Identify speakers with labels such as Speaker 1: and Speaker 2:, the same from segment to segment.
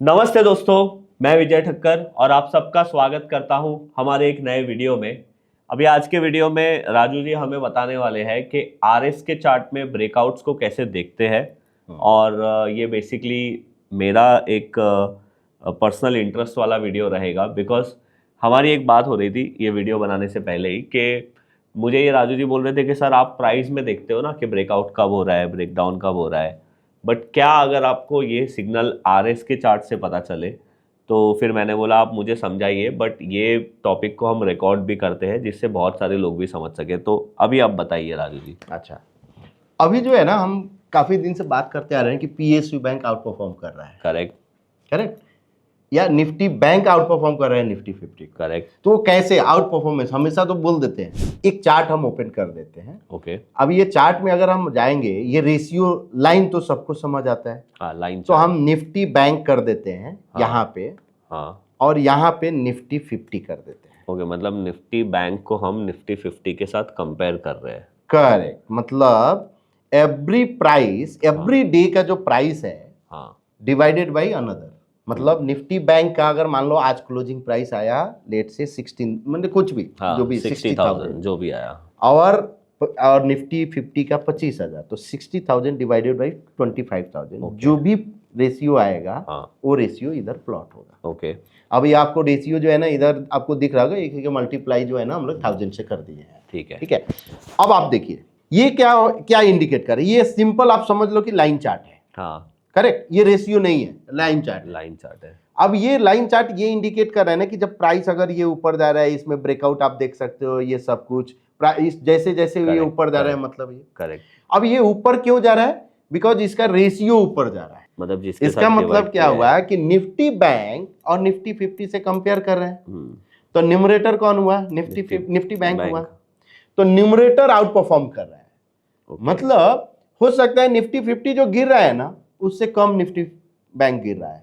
Speaker 1: नमस्ते दोस्तों, मैं विजय ठक्कर और आप सबका स्वागत करता हूं हमारे एक नए वीडियो में। अभी आज के वीडियो में राजू जी हमें बताने वाले हैं कि आरएस के चार्ट में ब्रेकआउट्स को कैसे देखते हैं। और ये बेसिकली मेरा एक पर्सनल इंटरेस्ट वाला वीडियो रहेगा, बिकॉज हमारी एक बात हो रही थी ये वीडियो बनाने से पहले ही कि मुझे ये राजू जी बोल रहे थे कि सर आप प्राइस में देखते हो ना कि ब्रेकआउट कब हो रहा है, ब्रेकडाउन कब हो रहा है, बट क्या अगर आपको ये सिग्नल आरएस के चार्ट से पता चले? तो फिर मैंने बोला आप मुझे समझाइए, बट ये टॉपिक को हम रिकॉर्ड भी करते हैं जिससे बहुत सारे लोग भी समझ सके। तो अभी आप बताइए राजू जी।
Speaker 2: अच्छा, अभी जो है ना, हम काफी दिन से बात करते आ रहे हैं कि पीएसयू बैंक आउट परफॉर्म कर रहा है।
Speaker 1: करेक्ट।
Speaker 2: करेक्ट, या निफ्टी बैंक आउट परफॉर्म कर रहा है निफ्टी 50।
Speaker 1: करेक्ट।
Speaker 2: तो कैसे आउट परफॉर्मेंस हमेशा तो बोल देते हैं। एक चार्ट हम ओपन कर देते हैं।
Speaker 1: ओके।
Speaker 2: अब ये चार्ट में अगर हम जाएंगे, ये रेशियो लाइन तो सबको समझ आता है।
Speaker 1: हाँ, लाइन।
Speaker 2: तो हम निफ्टी बैंक कर देते हैं यहाँ पे।
Speaker 1: हाँ,
Speaker 2: और यहाँ पे निफ्टी 50 कर देते हैं।
Speaker 1: ओके, मतलब निफ्टी बैंक को हम निफ्टी 50 के साथ कंपेयर कर रहे हैं।
Speaker 2: करेक्ट, मतलब एवरी प्राइस, एवरी डे का जो प्राइस है,
Speaker 1: हाँ,
Speaker 2: डिवाइडेड बाई अनदर। मतलब निफ्टी बैंक का अगर मान लो आज क्लोजिंग प्राइस आया लेट से 16, मतलब कुछ भी,
Speaker 1: हाँ,
Speaker 2: जो भी
Speaker 1: 60,000 जो भी आया,
Speaker 2: और निफ्टी 50 का 25,000, तो 60,000 डिवाइडेड बाई 25,000, जो भी रेशियो आएगा वो रेशियो इधर प्लॉट होगा।
Speaker 1: ओके।
Speaker 2: अब ये आपको रेशियो जो है ना, इधर आपको दिख रहा होगा, एक मल्टीप्लाई जो है ना हम लोग 1000 से कर दिए हैं।
Speaker 1: ठीक है।
Speaker 2: ठीक है, अब आप देखिए ये क्या क्या इंडिकेट कर रहा है। ये सिंपल आप समझ लो कि लाइन चार्ट है।
Speaker 1: हाँ,
Speaker 2: करेक्ट, ये रेशियो नहीं है, लाइन चार्ट।
Speaker 1: लाइन चार्ट है।
Speaker 2: अब ये लाइन चार्ट ये इंडिकेट कर रहा है ना कि जब प्राइस अगर ये ऊपर जा रहा है, इसमें ब्रेकआउट आप देख सकते हो, ये सब कुछ प्राइस जैसे जैसे ये ऊपर जा रहा है, मतलब ये
Speaker 1: करेक्ट।
Speaker 2: अब ये ऊपर क्यों जा रहा है? बिकॉज इसका रेशियो ऊपर जा रहा है।
Speaker 1: मतलब जिसके
Speaker 2: इसका मतलब क्या हुआ कि निफ्टी बैंक और निफ्टी 50 से कंपेयर कर रहे हैं। तो न्यूमरेटर कौन हुआ? निफ्टी बैंक हुआ। तो न्यूमरेटर आउट परफॉर्म कर रहा है। मतलब हो सकता है निफ्टी 50 जो गिर रहा है ना, उससे कम निफ्टी बैंक गिर रहा है,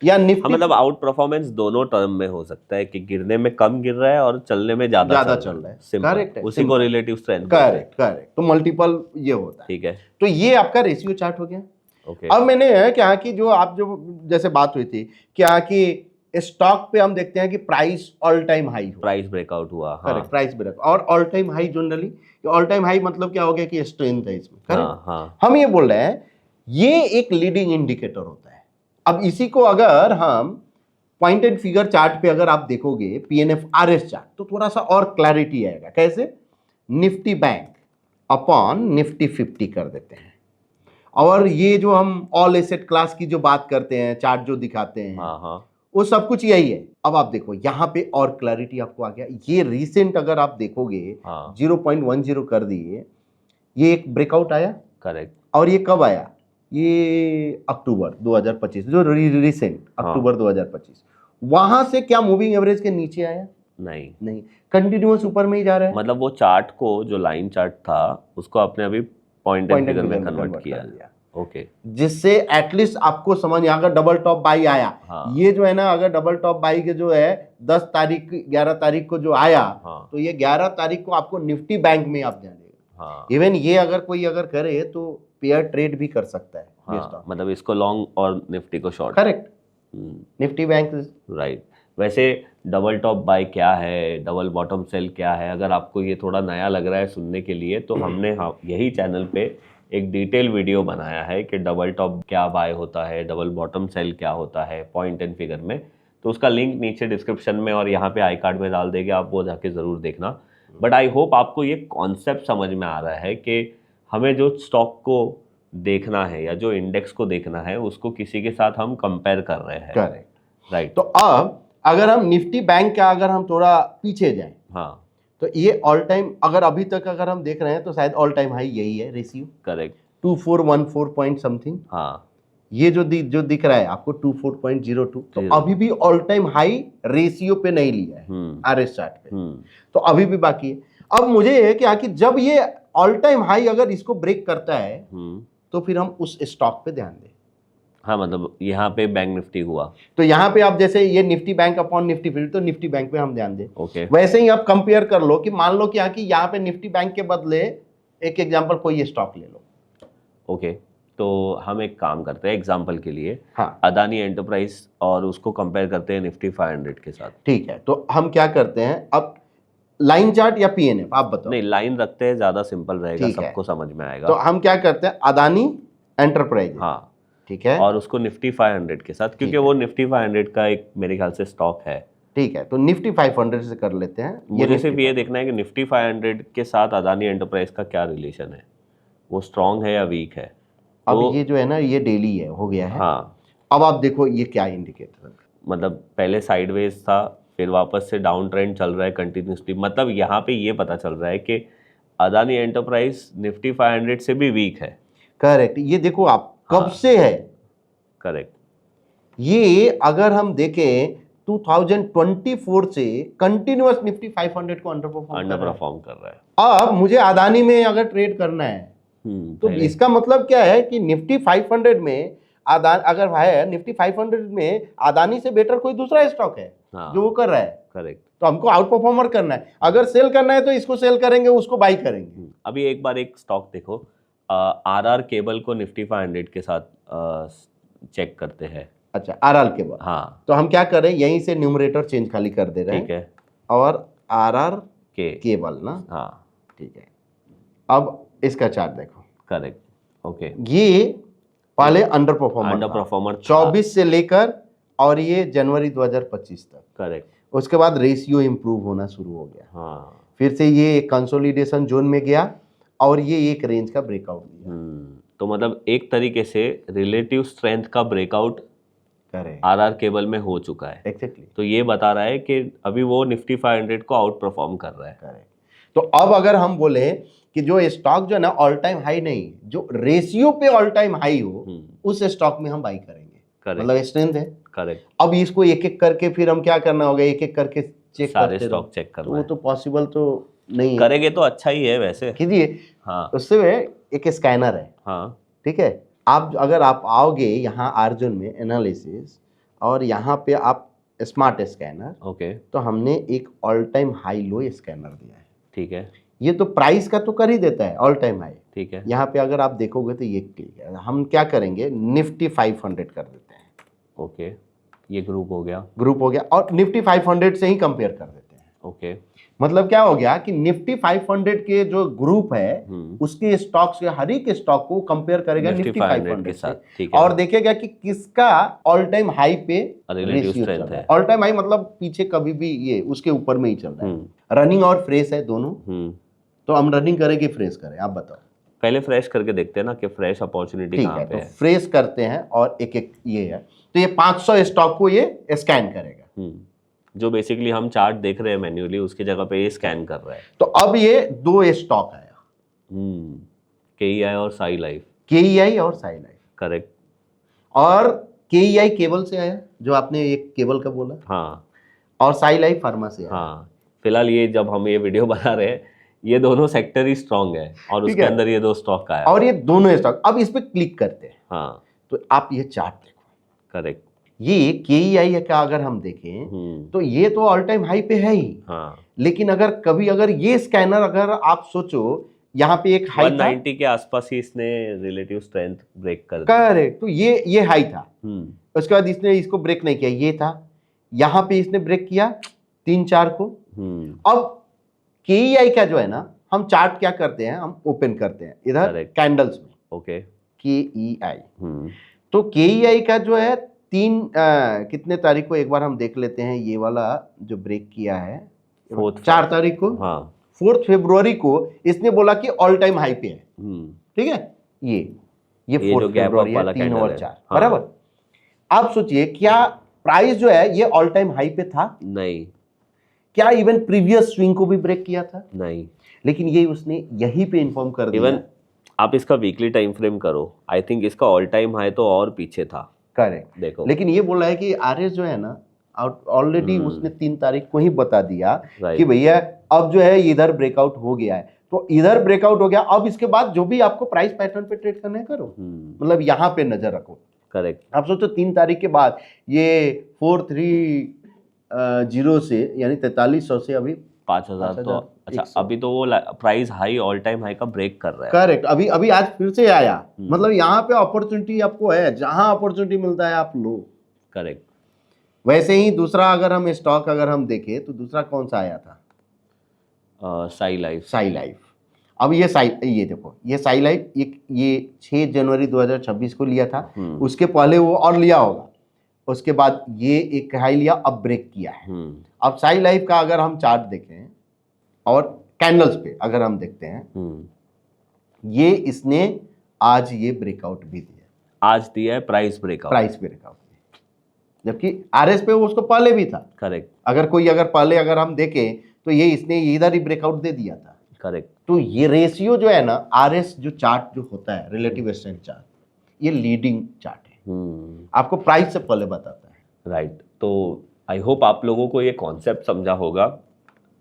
Speaker 2: या निफ्टी
Speaker 1: मतलब आउट परफॉर्मेंस दोनों टर्म में हो सकता है कि गिरने में कम गिर रहा है और चलने में ज्यादा चल रहा है।
Speaker 2: करेक्ट है,
Speaker 1: उसी को रिलेटिव स्ट्रेंथ।
Speaker 2: करेक्ट करेक्ट, तो मल्टीपल ये होता है।
Speaker 1: ठीक है,
Speaker 2: तो ये आपका रेशियो चार्ट हो गया।
Speaker 1: ओके।
Speaker 2: अब मैंने क्या कि जो आप जो जैसे बात हुई थी क्या कि स्टॉक पे हम देखते हैं कि प्राइस ऑल टाइम हाई हो,
Speaker 1: प्राइस ब्रेकआउट हुआ।
Speaker 2: करेक्ट, प्राइस ब्रेक और all time high. Generally all time high मतलब क्या हो गया कि स्ट्रेंथ है इसमें। करेक्ट, हम ये बोल रहे हैं ये एक लीडिंग इंडिकेटर होता है। अब इसी को अगर हम पॉइंट एंड फिगर चार्ट पे अगर आप देखोगे, पीएनएफ आरएस चार्ट, तो थोड़ा सा और क्लैरिटी आएगा। कैसे? निफ्टी बैंक अपॉन निफ्टी 50 कर देते हैं, और ये जो हम ऑल एसेट क्लास की जो बात करते हैं, चार्ट जो दिखाते हैं, वो सब कुछ यही है। अब आप देखो यहाँ पे और क्लैरिटी आपको आ गया। ये रिसेंट अगर आप देखोगे 0.10 कर दिए, ये एक ब्रेकआउट आया। करेक्ट, और ये कब आया? ये अक्टूबर 2025, जो रिसेंट अक्टूबर 2025। वहां से क्या मूविंग एवरेज के नीचे आया? नहीं, कंटिन्यूअस ऊपर में ही जा रहा है।
Speaker 1: मतलब वो चार्ट को, जो लाइन चार्ट था, उसको आपने अभी पॉइंट एंड फिगर में कन्वर्ट किया। ओके,
Speaker 2: जिससे एटलीस्ट आपको समझ आएगा डबल टॉप बाई आया। ये जो है ना, अगर डबल टॉप बाई के जो है 10 तारीख 11 तारीख को जो आया, तो ये 11 तारीख को आपको निफ्टी बैंक में आप जानेगा। इवन ये अगर कोई अगर करे तो पेयर ट्रेड भी कर सकता है।
Speaker 1: मतलब इसको लॉन्ग और निफ्टी को short.
Speaker 2: Correct, Nifty bank,
Speaker 1: right. वैसे डबल टॉप बाय क्या है, डबल बॉटम सेल क्या है, अगर आपको ये थोड़ा नया लग रहा है सुनने के लिए, तो हमने यही चैनल पे एक डिटेल वीडियो बनाया है कि डबल टॉप क्या बाय होता है, डबल बॉटम सेल क्या होता है पॉइंट एंड फिगर में। तो उसका लिंक नीचे डिस्क्रिप्शन में और यहाँ पे आई कार्ड में डाल देंगे, आप वो जाके ज़रूर देखना। बट आई होप आपको ये कॉन्सेप्ट समझ में आ रहा है कि हमें जो स्टॉक को देखना है या जो इंडेक्स को देखना है, उसको किसी के साथ हम कंपेयर कर रहे हैं।
Speaker 2: Correct, right. तो अब अगर हम निफ्टी बैंक का अगर हम थोड़ा पीछे जाएं, तो ये ऑल टाइम, अगर अभी तक अगर हम देख रहे हैं तो शायद ऑल टाइम हाई यही है रेशियो। Correct, 2414 point something. ये जो दिख रहा है आपको 24.02, तो अभी भी ऑल टाइम हाई रेशियो पे नहीं लिया है आरएस चार्ट पे, तो अभी भी बाकी है। अब मुझे है कि जब ये ऑल टाइम हाई अगर इसको ब्रेक करता है, तो फिर हम उस स्टॉक पे ध्यान दें।
Speaker 1: हाँ, मतलब यहाँ पे बैंक निफ्टी हुआ,
Speaker 2: तो यहाँ पे आप जैसे ये निफ्टी बैंक अपॉन निफ्टी 50, तो निफ्टी बैंक पे हम ध्यान दें। वैसे ही आप कंपेयर कर लो कि मान लो कि यहाँ पे निफ्टी बैंक के बदले एक एग्जांपल कोई स्टॉक ले लो।
Speaker 1: ओके, तो हम एक काम करते हैं एग्जांपल के लिए,
Speaker 2: हाँ
Speaker 1: अदानी एंटरप्राइज और उसको कंपेयर करते हैं निफ्टी 500 के साथ।
Speaker 2: ठीक है, तो हम क्या करते हैं अब, लाइन चार्ट या पीएनएफ आप बताओ।
Speaker 1: नहीं, लाइन रखते हैं, ज्यादा सिंपल रहेगा,
Speaker 2: ठीक है।
Speaker 1: सबको समझ में आएगा।
Speaker 2: तो हम क्या करते हैं, अदानी एंटरप्राइज,
Speaker 1: हाँ,
Speaker 2: ठीक है,
Speaker 1: और उसको निफ्टी 500 के साथ, क्योंकि वो निफ्टी 500 का एक मेरे ख्याल से स्टॉक है।
Speaker 2: ठीक है, तो निफ्टी 500 से कर लेते हैं।
Speaker 1: मुझे सिर्फ ये देखना है कि निफ्टी 500 के साथ अदानी एंटरप्राइज का क्या रिलेशन है, वो स्ट्रांग है या वीक है।
Speaker 2: अब
Speaker 1: तो
Speaker 2: ये जो है ना, ये डेली है, हो गया है।
Speaker 1: हाँ,
Speaker 2: अब आप देखो ये क्या इंडिकेटर,
Speaker 1: मतलब पहले साइडवेज था, फिर वापस से डाउन ट्रेंड चल रहा है कंटिन्यूसली। मतलब यहाँ पे ये पता चल रहा है कि अदानी एंटरप्राइज निफ्टी 500 से भी वीक है।
Speaker 2: करेक्ट, ये देखो आप कब
Speaker 1: हाँ,
Speaker 2: से है,
Speaker 1: करेक्ट।
Speaker 2: ये अगर हम देखें 2024 से कंटिन्यूअस निफ्टी 500 को अंडर
Speaker 1: परफॉर्म कर रहा है।
Speaker 2: अब मुझे अदानी में अगर ट्रेड करना है तो
Speaker 1: पहले
Speaker 2: इसका मतलब क्या है कि निफ्टी 500 में अगर है निफ्टी 500 में अदानी से बेटर कोई दूसरा स्टॉक है जो वो कर रहा है।
Speaker 1: करेक्ट।
Speaker 2: तो हमको आउट परफॉर्मर करना है, अगर सेल करना है तो इसको सेल करेंगे, उसको बाई करेंगे।
Speaker 1: अभी एक बार एक स्टॉक देखो, आरआर केबल को निफ्टी 500 के साथ चेक करते हैं।
Speaker 2: अच्छा, आरआर केबल,
Speaker 1: हाँ,
Speaker 2: तो हम क्या करें, यहीं से न्यूमरेटर चेंज खाली कर दे रहे हैं,
Speaker 1: ठीक है,
Speaker 2: और आरआर
Speaker 1: के
Speaker 2: केबल ना,
Speaker 1: हाँ,
Speaker 2: ठीक है। अब इसका चार्ट देखो,
Speaker 1: करेक्ट, ओके।
Speaker 2: ये पहले अंडर
Speaker 1: परफॉर्मर
Speaker 2: 24 से लेकर और ये जनवरी 2025 तक, करेक्ट। उसके बाद रेशियो इंप्रूव होना शुरू हो गया,
Speaker 1: हाँ,
Speaker 2: फिर से ये कंसोलिडेशन जोन में गया और ये एक रेंज का ब्रेकआउट दिया।
Speaker 1: तो मतलब एक तरीके से रिलेटिव स्ट्रेंथ का ब्रेकआउट
Speaker 2: करेक्ट,
Speaker 1: आरआर केबल में हो चुका है।
Speaker 2: एग्जैक्टली।
Speaker 1: तो ये बता रहा है कि अभी वो निफ्टी 500 को आउट परफॉर्म कर रहा है।
Speaker 2: करेक्ट। तो अब अगर हम बोले कि जो स्टॉक जो है ना ऑल टाइम हाई नहीं, जो रेशियो पे ऑल टाइम हाई हो, उस स्टॉक में हम बाई करेंगे, मतलब स्ट्रेंथ है।
Speaker 1: करेक्ट।
Speaker 2: अब इसको एक एक करके फिर हम क्या करना होगा, एक एक करके चेक
Speaker 1: सारे स्टॉक चेक करना,
Speaker 2: तो वो तो पॉसिबल तो नहीं
Speaker 1: करेंगे तो अच्छा ही है वैसे,
Speaker 2: कीजिए।
Speaker 1: हाँ,
Speaker 2: उससे एक स्कैनर है,
Speaker 1: हाँ,
Speaker 2: ठीक है। आप अगर आप आओगे यहाँ अर्जुन में एनालिसिस, और यहाँ पे आप स्मार्ट स्कैनर,
Speaker 1: ओके,
Speaker 2: तो हमने एक all time high low scanner दिया है,
Speaker 1: ठीक है।
Speaker 2: ये तो प्राइस का तो कर ही देता है ऑल टाइम हाई,
Speaker 1: ठीक है।
Speaker 2: यहाँ पे अगर आप देखोगे तो ये क्लिक है। हम क्या करेंगे, निफ्टी 500 कर देते हैं,
Speaker 1: ओके, ये ग्रुप हो गया,
Speaker 2: और निफ्टी 500 से ही कंपेयर कर देते हैं।
Speaker 1: ओके,
Speaker 2: मतलब क्या हो गया कि निफ्टी 500 के जो ग्रुप है उसके स्टॉक से हर एक स्टॉक को कंपेयर करेगा निफ्टी 500 के साथ, ठीक है, और देखेगा कि किसका ऑल टाइम हाई पे
Speaker 1: रिलेटिव स्ट्रेंथ है।
Speaker 2: ऑल टाइम हाई मतलब पीछे कभी भी ये उसके ऊपर में ही चल रहा है। रनिंग और फ्रेश है दोनों, तो हम रनिंग करें कि फ्रेश करें, आप बताओ।
Speaker 1: पहले फ्रेश करके देखते हैं ना कि फ्रेश अपॉर्चुनिटी कहाँ पे है।
Speaker 2: तो फ्रेश करते हैं और एक एक ये है, तो ये 500 स्टॉक को ये स्कैन करेगा,
Speaker 1: जो बेसिकली हम चार्ट देख रहे हैं मैन्युअली, उसकी जगह पे ये स्कैन कर रहा है।
Speaker 2: तो अब ये दो स्टॉक आया,
Speaker 1: केईआई और साई लाइफ,
Speaker 2: केईआई और साई लाइफ,
Speaker 1: करेक्ट।
Speaker 2: और केईआई केबल से आया, जो आपने एक केबल का बोला,
Speaker 1: हाँ,
Speaker 2: और साई लाइफ फार्मा से आया।
Speaker 1: हाँ, फिलहाल ये जब हम ये वीडियो बना रहे हैं, ये दोनों सेक्टर ही स्ट्रांग है, और उसके अंदर ये दो स्टॉक आया,
Speaker 2: और ये दोनों स्टॉक। अब इस पे क्लिक करते हैं,
Speaker 1: हाँ,
Speaker 2: तो आप ये चार्ट देखो,
Speaker 1: करेक्ट।
Speaker 2: ये केईआई का अगर हम देखें तो ये तो ऑल टाइम हाई पे है ही,
Speaker 1: हाँ,
Speaker 2: लेकिन अगर ये स्कैनर अगर आप सोचो यहाँ पे एक हाई
Speaker 1: 190 के आसपास ही इसने रिलेटिव स्ट्रेंथ ब्रेक कर दिया।
Speaker 2: करेक्ट, तो ये हाई था, उसके बाद इसने इसको ब्रेक नहीं किया, ये था, यहाँ पे इसने ब्रेक किया 3-4 को। अब केईआई का जो है ना, हम चार्ट क्या करते हैं, हम ओपन करते हैं इधर कैंडल्स में, ओके, केईआई। तो केईआई का जो है कितने तारीख को एक बार हम देख लेते हैं, ये वाला जो ब्रेक किया है 4 तारीख को, हाँ, 4 फरवरी को इसने बोला कि ऑल टाइम हाई पे है, ठीक है। ये 4 फरवरी है, 3 और 4, बराबर। आप सोचिए क्या प्राइस जो है ये ऑल टाइम हाई पे था? नहीं। क्या इवन प्रीवियस स्विंग को भी ब्रेक किया था? नहीं। लेकिन ये उसने यहीं पे इन्फॉर्म कर दिया।
Speaker 1: इवन आप इसका वीकली टाइम फ्रेम करो, आई थिंक इसका ऑल टाइम हाई तो और पीछे था।
Speaker 2: करेक्ट, देखो, लेकिन ये बोल रहा है कि आरएस जो है ना, ऑलरेडी उसने 3 तारीख को ही बता दिया कि भैया अब जो है इधर ब्रेकआउट हो गया है, तो इधर ब्रेकआउट हो गया, अब इसके बाद जो भी आपको प्राइस पैटर्न पे ट्रेड करना है करो, मतलब यहाँ पे नजर रखो। करेक्ट। आप सोचो 3 तारीख के बाद ये 430 से यानी 4300 से अभी
Speaker 1: 5,000 तो अच्छा, अभी तो वो price high, all time high का ब्रेक कर रहा है।
Speaker 2: करेक्ट, अभी अभी आज फिर से आया। मतलब यहाँ पे अपॉर्चुनिटी आपको है, जहां अपॉर्चुनिटी मिलता है आप लो।
Speaker 1: करेक्ट।
Speaker 2: वैसे ही दूसरा अगर हम स्टॉक अगर हम देखें तो दूसरा कौन सा आया था?
Speaker 1: साई लाइफ।
Speaker 2: साई लाइफ। अब ये देखो, ये साई लाइफ ये 6 जनवरी 2026 को लिया था। उसके पहले वो और लिया होगा, उसके बाद ये एक हाई लिया, अब ब्रेक किया है। अब साई लाइफ का अगर हम चार्ट देखें और कैंडल्स पे अगर हम देखते हैं, ये इसने आज ये ब्रेकआउट भी दिया, आज
Speaker 1: दिया है प्राइस
Speaker 2: ब्रेकआउट, जबकि आरएस पे वो उसको पहले भी था।
Speaker 1: करेक्ट।
Speaker 2: अगर पहले अगर हम देखें तो ये इसने इधर ही ब्रेकआउट दे दिया था।
Speaker 1: करेक्ट।
Speaker 2: तो ये रेशियो जो है ना, आरएस जो चार्ट जो होता है, रिलेटिव स्ट्रेंथ चार्ट, ये लीडिंग चार्ट है, आपको प्राइस से पहले बताता है।
Speaker 1: राइट। तो आई होप आप लोगों को ये कॉन्सेप्ट समझा होगा।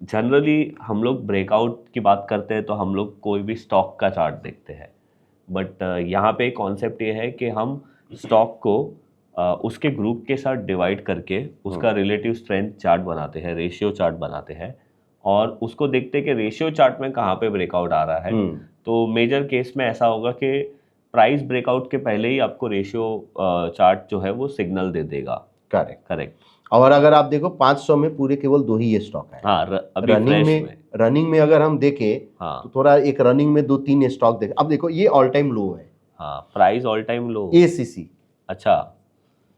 Speaker 1: जनरली हम लोग ब्रेकआउट की बात करते हैं तो हम लोग कोई भी स्टॉक का चार्ट देखते हैं, बट यहाँ पे कॉन्सेप्ट ये है कि हम स्टॉक को उसके ग्रुप के साथ डिवाइड करके उसका रिलेटिव स्ट्रेंथ चार्ट बनाते हैं, रेशियो चार्ट बनाते हैं, और उसको देखते हैं कि रेशियो चार्ट में कहाँ पे ब्रेकआउट आ रहा है। तो मेजर केस में ऐसा होगा कि प्राइस ब्रेकआउट के पहले ही आपको रेशियो चार्ट जो है वो सिग्नल दे देगा। करेक्ट।
Speaker 2: और अगर आप देखो 500 में पूरे केवल 2 ही ये स्टॉक है।
Speaker 1: अभी
Speaker 2: रनिंग में अगर हम देखें तो थोड़ा एक रनिंग में 2-3 स्टॉक देखें। अब देखो ये ऑल टाइम लो है।
Speaker 1: प्राइस ऑल टाइम लो,
Speaker 2: एसीसी।
Speaker 1: अच्छा,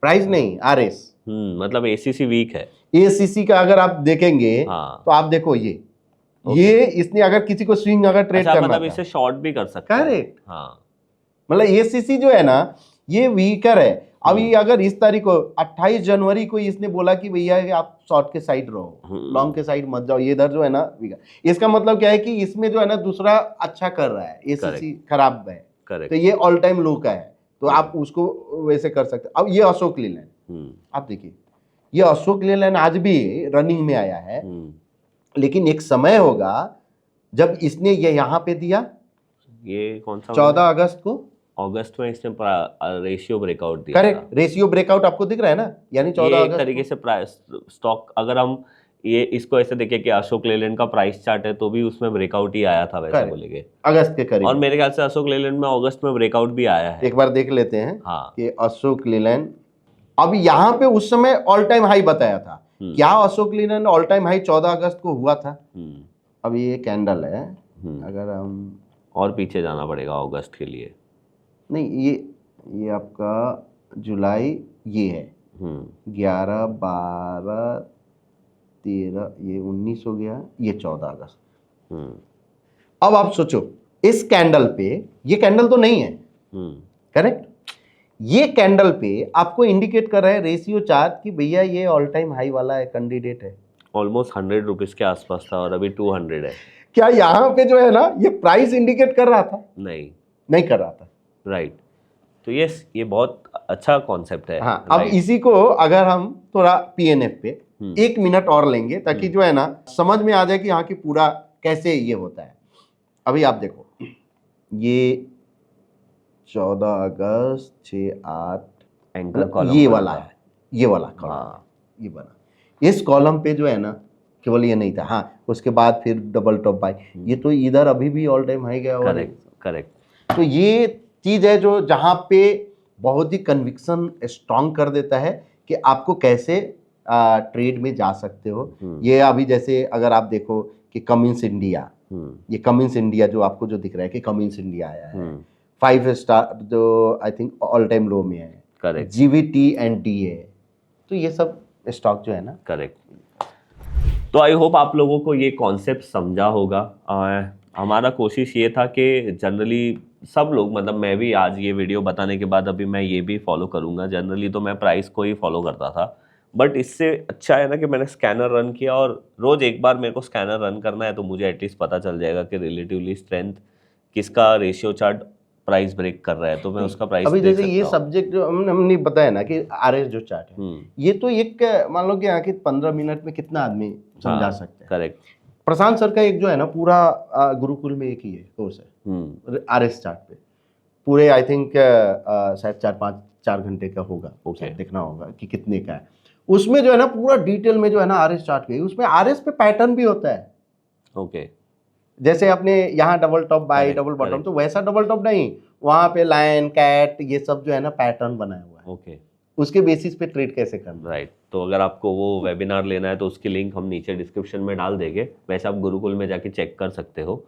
Speaker 2: प्राइस नहीं, आरएस।
Speaker 1: मतलब एसीसी वीक है।
Speaker 2: एसीसी का अगर आप देखेंगे तो आप देखो ये इसने अगर किसी को स्विंग अगर ट्रेड करना,
Speaker 1: मतलब इसे शॉर्ट भी कर सकते हैं।
Speaker 2: करेक्ट। मतलब एसीसी जो है ना, ये वीकर है। अभी अगर इस तारीख को 28 जनवरी को इसने बोला कि भैया आप शॉर्ट के साइड रहो, लॉन्ग के साइड मत जाओ, ये इधर जो है ना वीकर। इसका मतलब क्या है कि इसमें जो है ना दूसरा अच्छा कर रहा है, एसीसी खराब है। तो ये ऑल टाइम लो का है, तो आप उसको वैसे कर सकते। अब ये अशोक लीलैंड, आप देखिए, ये अशोक लीलैंड आज भी रनिंग में आया है, लेकिन एक समय होगा जब इसने ये यहाँ पे दिया, ये कौन सा 14 अगस्त को,
Speaker 1: अगस्त में इसने रेशियो ब्रेकआउट दिया।
Speaker 2: करेक्ट, रेशियो ब्रेकआउट आपको दिख रहा है ना, यानी 14 अगस्त।
Speaker 1: एक तरीके से प्राइस स्टॉक, अगर हम ये इसको ऐसे देखें कि अशोक लेलैंड का प्राइस चार्ट है तो भी उसमें ब्रेकआउट ही आया था वैसे बोलेंगे,
Speaker 2: अगस्त के करीब।
Speaker 1: और मेरे ख्याल से अशोक लेलैंड में अगस्त में ब्रेकआउट भी आया है।
Speaker 2: एक बार देख लेते हैं कि अशोक लेलैंड, अब यहाँ पे उस समय ऑल टाइम हाई बताया था। क्या Ashok Leyland all time high 14 अगस्त को हुआ था? अब ये कैंडल है, अगर हम
Speaker 1: और पीछे जाना पड़ेगा अगस्त के लिए,
Speaker 2: नहीं, ये आपका जुलाई, ये है 11, 12, 13, ये 19 हो गया, ये 14 अगस्त। अब आप सोचो, इस कैंडल पे, ये कैंडल तो नहीं है, करेक्ट, ये कैंडल पे आपको इंडिकेट कर रहा है रेशियो चार्ट कि भैया ये ऑल टाइम हाई वाला है, कैंडिडेट है।
Speaker 1: ऑलमोस्ट 100 रुपीज के आसपास था और अभी 200 है।
Speaker 2: क्या यहाँ पे जो है ना ये प्राइस इंडिकेट कर रहा था? नहीं कर रहा था।
Speaker 1: राइट। तो ये बहुत अच्छा कॉन्सेप्ट है।
Speaker 2: हाँ, अब इसी को अगर हम थोड़ा पीएनएफ पे 1 मिनट और लेंगे ताकि जो है ना समझ में आ जाए कि यहाँ की पूरा कैसे ये होता है। अभी आप देखो, ये 14 अगस्त 6-8
Speaker 1: एंकर कॉलम
Speaker 2: ये वाला है, ये वाला कॉलम, ये बना। इस कॉलम पे जो है ना केवल ये नहीं था, हाँ, उसके बाद फिर डबल टॉप बाय, ये तो इधर अभी भी ऑल टाइम हाई गया। करेक्ट। तो ये चीज है जो जहां पे बहुत ही कन्विक्शन स्ट्रांग कर देता है कि आपको कैसे ट्रेड में जा सकते हो। ये अभी जैसे अगर आप देखो कि कमिंस इंडिया, ये कमिंस इंडिया जो आपको जो दिख रहा है कि कमिंस इंडिया आया है 5 स्टार, जो आई थिंक ऑल टाइम लो में है। करेक्ट। जीवीटी एंड डी है, तो ये सब स्टॉक जो है ना।
Speaker 1: करेक्ट। तो आई होप आप लोगों को ये कॉन्सेप्ट समझा होगा। हमारा कोशिश ये था कि जनरली सब लोग, मतलब मैं भी आज ये वीडियो बताने के बाद अभी मैं ये भी फॉलो करूँगा। जनरली तो मैं प्राइस को ही फॉलो करता था, बट इससे अच्छा है ना कि मैंने स्कैनर रन किया, और रोज एक बार मेरे को स्कैनर रन करना है तो मुझे एटलीस्ट पता चल जाएगा कि रिलेटिवली स्ट्रेंथ किसका रेशियो चार्ट प्राइस ब्रेक कर रहा है, तो मैं उसका प्राइस
Speaker 2: अभी जैसे ये सब्जेक्ट जो हमने बताया ना कि आरएस जो चार्ट है, ये तो एक मान लो कि यहाँ के 15 मिनट में कितना आदमी समझा सकते हैं। करेक्ट। प्रशांत सर का एक जो है ना पूरा गुरुकुल में एक ही है कोर्स है आरएस चार्ट पे, पूरे आई थिंक शायद 4 घंटे का होगा। देखना होगा कि कितने का है। उसमें जो है ना पूरा डिटेल में जो है ना आरएस चार्ट के, उसमें आरएस पे पैटर्न भी होता है।
Speaker 1: ओके,
Speaker 2: जैसे अपने यहाँ double top by
Speaker 1: Correct,
Speaker 2: double bottom,
Speaker 1: correct.
Speaker 2: तो वैसा डबल टॉप नहीं, वहां पे लायन कैट ये सब जो है ना पैटर्न बनाया हुआ है,
Speaker 1: ओके,
Speaker 2: उसके बेसिस पे ट्रेड कैसे करना है।
Speaker 1: राइट। तो अगर आपको वो वेबिनार लेना है तो उसकी लिंक हम नीचे डिस्क्रिप्शन में डाल देंगे, वैसे आप गुरुकुल में जाके चेक कर सकते हो।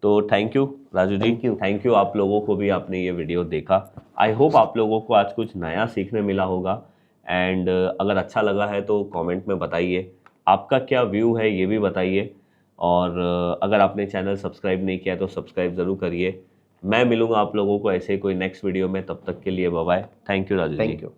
Speaker 1: तो thank you Raju ji,
Speaker 2: Thank you.
Speaker 1: Thank you आप लोगों को भी, आपने ये वीडियो देखा। आई होप आप लोगों को आज कुछ नया सीखने मिला होगा। एंड अगर अच्छा लगा है तो कमेंट में बताइए, आपका क्या व्यू है ये भी बताइए। और अगर आपने चैनल सब्सक्राइब नहीं किया तो सब्सक्राइब ज़रूर करिए। मैं मिलूंगा आप लोगों को ऐसे कोई नेक्स्ट वीडियो में, तब तक के लिए bye bye. Thank you Raju ji.
Speaker 2: Thank you.